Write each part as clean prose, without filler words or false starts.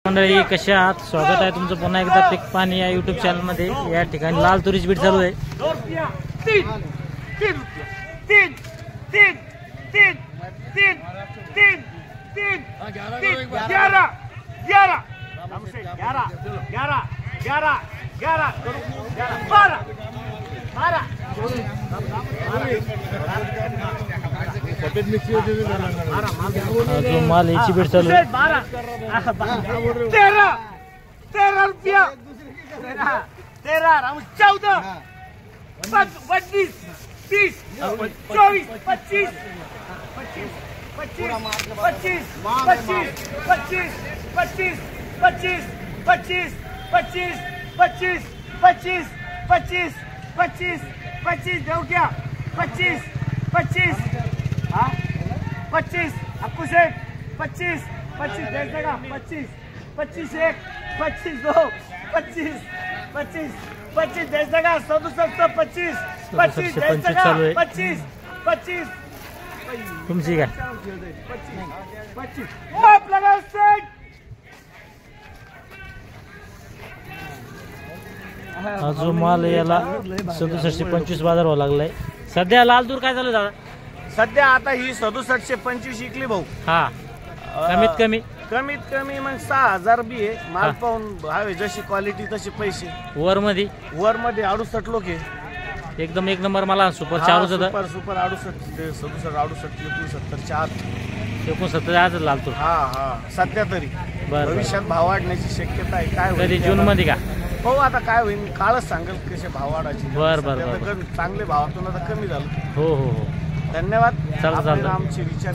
मंडळी कशा आहात? स्वागत आहे तुमचं पुन्हा एकदा पीक पाणी या यूट्यूब चॅनल मध्ये। या ठिकाणी लाल तुरीची बीट चालू आहे। जो माल याची बीट चालू आहे 13 रुपया 13 14 25 30 24 25 दो क्या 25 हाँ 25 आपको से 25 भेज देगा 25 1 25 2 25 भेज देगा 25 भेज देगा 25 तुमची काय 25 माप लगा सेट। हा जो माल याला 6725 बाजार व्हावा लागलाय। सध्या लाल तूर काय झालं दादा? सध्या आता ही 6725 विकली भाऊ। हा कमीत कमी मग 6000 बी आहे माल पाहून हवे जशी क्वालिटी तशी पैसे। वर मध्ये 68 लोक आहे एकदम एक नंबर मला सुपर चालूच होता। सुपर 68 69 आज लाल तूर। हा सध्या तरी भविष्यात भाव वाढण्याची शक्यता आहे। काय कधी जून मध्ये का हो आता काय होईल काळच सांगेल कसे भाव वाढायचे। बरं चांगले भावातून आता कमी झालं। हो धन्यवाद।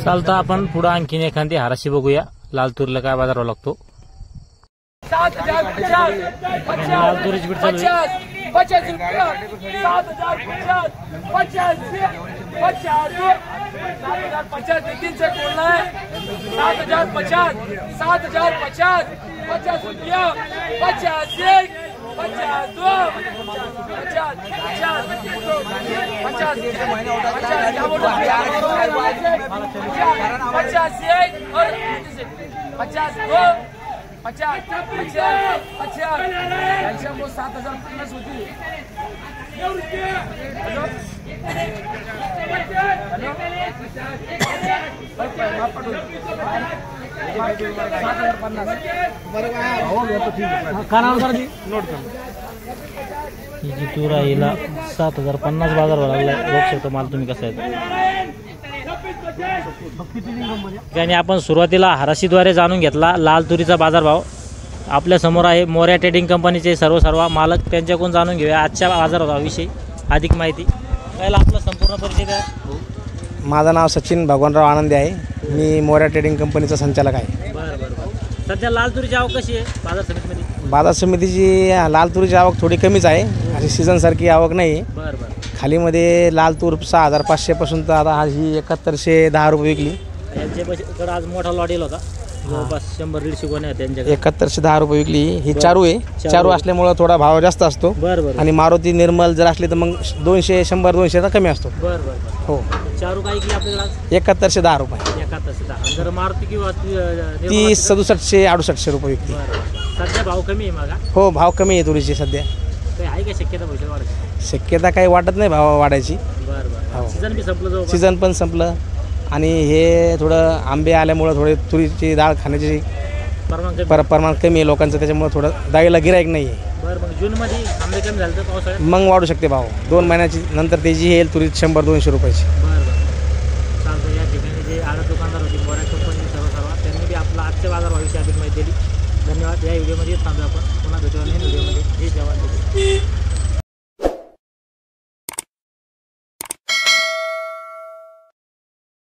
चालतं आपण पुढे आणखीन एखादी हाराशी बघूया। लाल तुरीला काय बाजार लागतो? 7050 लाल तुरीची बीट चालू आहे 50 रुपया 7050 7050 तीन से बोलना है 7050 रुपया 50 1 50 2 50 क्या बोल रहा है 50 1 और 50 2 50 वो 7050 होती है। ही जी तूर आहे हिला 7050 बाजार व्हावा लागलाय। बघू शकतो माल तुम्ही कसा आहे। आणि आपण सुरुवातीला हराशीद्वारे जाणून घेतला लाल तुरीचा बाजारभाव। आपल्या समोर आहे मोर्या ट्रेडिंग कंपनीचे सर्व मालक, त्यांच्याकडून जाणून घेऊया आजच्या बाजारभावाविषयी अधिक माहिती। पहिला आपला संपूर्ण परिचय द्या। माझं नाव सचिन भगवानराव आनंदी आहे। मी मोर्या ट्रेडिंग कंपनीचा संचालक आहे। बरं सध्या लाल तुरीची आवक कशी आहे बाजार समितीमध्ये? बाजार समितीची लाल तुरीची आवक थोडी कमीच आहे, अशी सीझनसारखी आवक नाही। बरं खालीमध्ये लाल तूर 6500 पासून तर आता ही 7110 रुपये विकली। यांच्याकडे आज मोठा लॉट येईल होता जवळपास 100-150 गोण्या त्यांच्याकडे 7110 रुपये विकली। ही चारू आहे, चारू असल्यामुळे थोडा भाव जास्त असतो। बरं आणि मारुती निर्मल जर असली तर मग 200 100-200 कमी असतो। बरं हो चारू काय की आपल्याकडे आज 7110 रुपये 7110। जर मारुती किंवा ती 6700-6800 रुपये विकली। सध्या भाव कमी आहे मागा? हो भाव कमी आहे तुरीची सध्या। काही आहे का शक्यता भविष्यात वाढायची? शक्यता काही वाटत नाही भाव वाढायची। बरं सीझन बी संपलं, सीझन पण संपलं आणि हे थोडं आंबे आल्यामुळं थोडे तुरीची डाळ खाण्याची प्रमाण कमी आहे लोकांचं, त्याच्यामुळे थोडं डाळीला गिराईक नाही आहे। बरं मग जूनमध्ये आंबे कमी झाले तर पावसाळ्यात मग वाढू शकते भाव। 2 महिन्याची नंतर त्याची येईल तुरीत 100-200 रुपयाची। बरं चालतं। या ठिकाणी जे आडत दुकानदार होते मोर्या कंपनी सर्व त्यांनी बी आपला आजच्या बाजारभावाविषयी अधिक माहिती दिली। धन्यवाद। या व्हिडिओमध्ये थांबू आपण, पुन्हा भेटू व्हिडिओमध्ये। जय जवान।